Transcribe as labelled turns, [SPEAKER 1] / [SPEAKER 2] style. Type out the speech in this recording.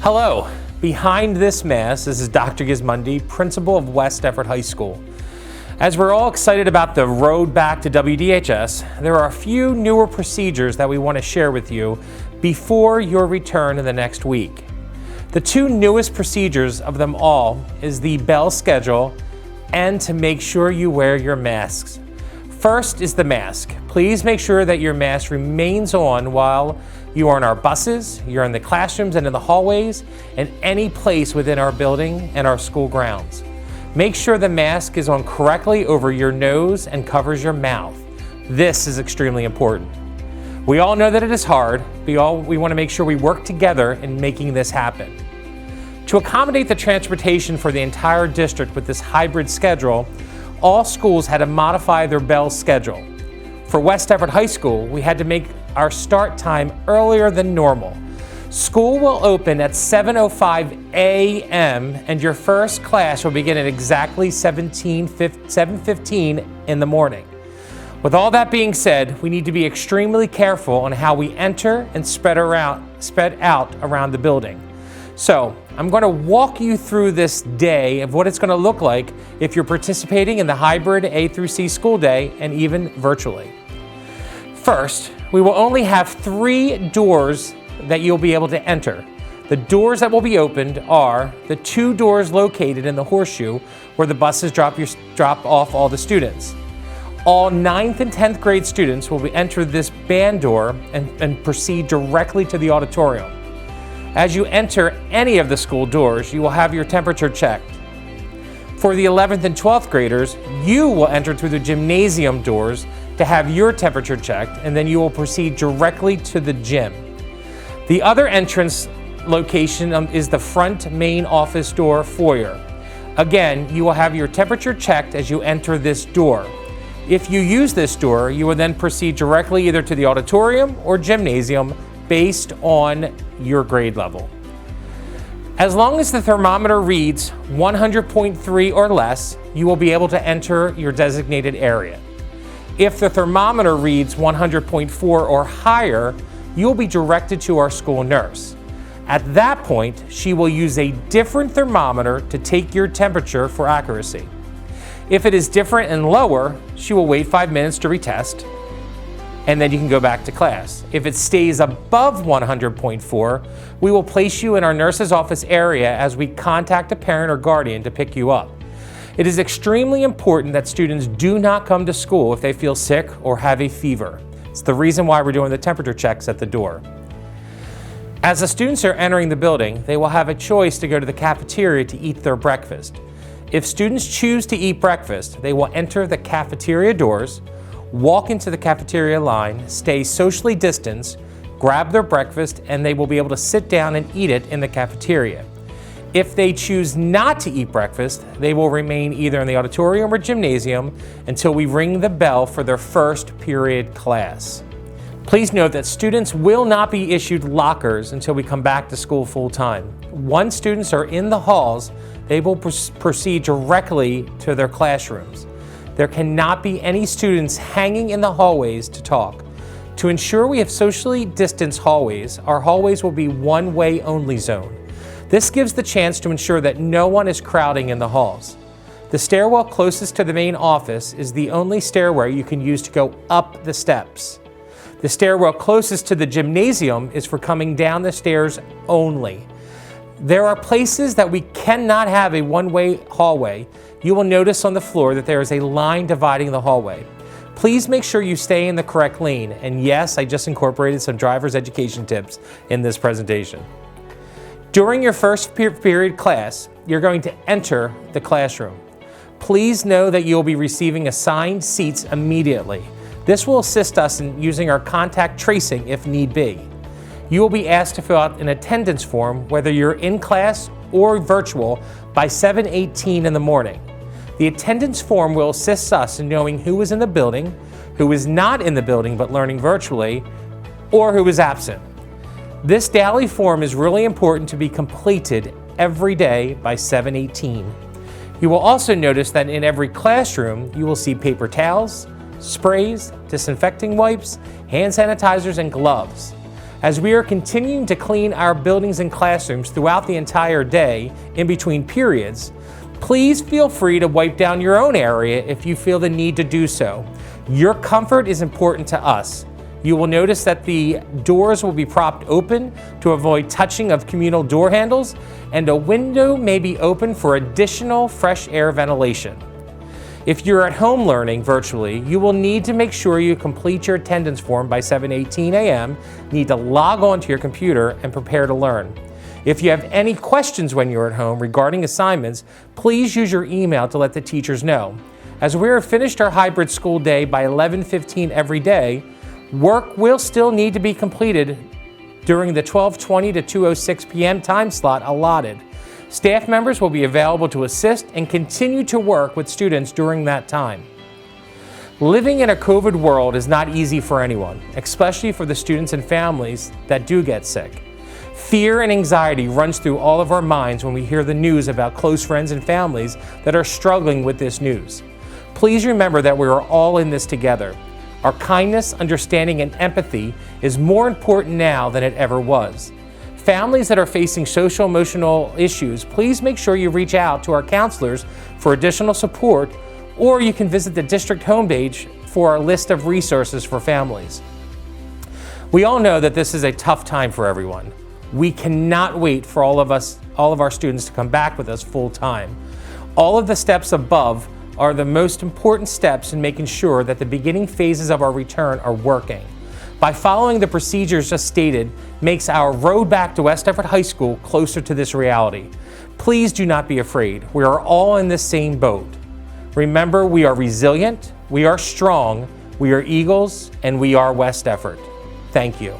[SPEAKER 1] Hello, behind this mask, this is Dr. Gismondi, principal of West Deptfor High School. As we're all excited about the road back to WDHS, there are a few newer procedures that we want to share with you before your return in the next week. The two newest procedures of them all is the bell schedule and to make sure you wear your masks. First is the mask. Please make sure that your mask remains on while you are in our buses, you're in the classrooms and in the hallways, and any place within our building and our school grounds. Make sure the mask is on correctly over your nose and covers your mouth. This is extremely important. We all know that it is hard. We want to make sure we work together in making this happen. To accommodate the transportation for the entire district with this hybrid schedule, all schools had to modify their bell schedule. For West Deptfor High School, we had to make our start time earlier than normal. School will open at 7:05 a.m. and your first class will begin at exactly 7:15 in the morning. With all that being said, we need to be extremely careful on how we enter and spread out around the building. So I'm going to walk you through this day of what it's going to look like if you're participating in the hybrid A through C school day and even virtually. First, we will only have 3 doors that you'll be able to enter. The doors that will be opened are the 2 doors located in the horseshoe where the buses drop off all the students. All 9th and 10th grade students will enter this band door and proceed directly to the auditorium. As you enter any of the school doors, you will have your temperature checked. For the 11th and 12th graders, you will enter through the gymnasium doors to have your temperature checked, and then you will proceed directly to the gym. The other entrance location is the front main office door foyer. Again, you will have your temperature checked as you enter this door. If you use this door, you will then proceed directly either to the auditorium or gymnasium based on your grade level. As long as the thermometer reads 100.3 or less, you will be able to enter your designated area. If the thermometer reads 100.4 or higher, you will be directed to our school nurse. At that point, she will use a different thermometer to take your temperature for accuracy. If it is different and lower, she will wait 5 minutes to retest, and then you can go back to class. If it stays above 100.4, we will place you in our nurse's office area as we contact a parent or guardian to pick you up. It is extremely important that students do not come to school if they feel sick or have a fever. It's the reason why we're doing the temperature checks at the door. As the students are entering the building, they will have a choice to go to the cafeteria to eat their breakfast. If students choose to eat breakfast, they will enter the cafeteria doors, walk into the cafeteria line, stay socially distanced, grab their breakfast, and they will be able to sit down and eat it in the cafeteria. If they choose not to eat breakfast, they will remain either in the auditorium or gymnasium until we ring the bell for their first period class. Please note that students will not be issued lockers until we come back to school full time. Once students are in the halls, they will proceed directly to their classrooms. There cannot be any students hanging in the hallways to talk. To ensure we have socially distanced hallways, our hallways will be one-way only zone. This gives the chance to ensure that no one is crowding in the halls. The stairwell closest to the main office is the only stairway you can use to go up the steps. The stairwell closest to the gymnasium is for coming down the stairs only. There are places that we cannot have a one-way hallway. You will notice on the floor that there is a line dividing the hallway. Please make sure you stay in the correct lane. And yes, I just incorporated some driver's education tips in this presentation. During your first period class, you're going to enter the classroom. Please know that you'll be receiving assigned seats immediately. This will assist us in using our contact tracing if need be. You will be asked to fill out an attendance form whether you're in class or virtual by 7:18 in the morning. The attendance form will assist us in knowing who is in the building, who is not in the building but learning virtually, or who is absent. This daily form is really important to be completed every day by 7:18. You will also notice that in every classroom, you will see paper towels, sprays, disinfecting wipes, hand sanitizers, and gloves. As we are continuing to clean our buildings and classrooms throughout the entire day in between periods, please feel free to wipe down your own area if you feel the need to do so. Your comfort is important to us. You will notice that the doors will be propped open to avoid touching of communal door handles, and a window may be open for additional fresh air ventilation. If you're at home learning virtually, you will need to make sure you complete your attendance form by 7:18 a.m., need to log on to your computer and prepare to learn. If you have any questions when you're at home regarding assignments, please use your email to let the teachers know. As we are finished our hybrid school day by 11:15 every day, work will still need to be completed during the 12:20 to 2:06 p.m. time slot allotted. Staff members will be available to assist and continue to work with students during that time. Living in a COVID world is not easy for anyone, especially for the students and families that do get sick. Fear and anxiety runs through all of our minds when we hear the news about close friends and families that are struggling with this news. Please remember that we are all in this together. Our kindness, understanding, and empathy is more important now than it ever was. Families that are facing social emotional issues, please make sure you reach out to our counselors for additional support, or you can visit the district homepage for our list of resources for families. We all know that this is a tough time for everyone. We cannot wait for all of our students to come back with us full time. All of the steps above are the most important steps in making sure that the beginning phases of our return are working. By following the procedures just stated makes our road back to West Deptford High School closer to this reality. Please do not be afraid. We are all in the same boat. Remember, we are resilient, we are strong, we are Eagles, and we are West Deptford. Thank you.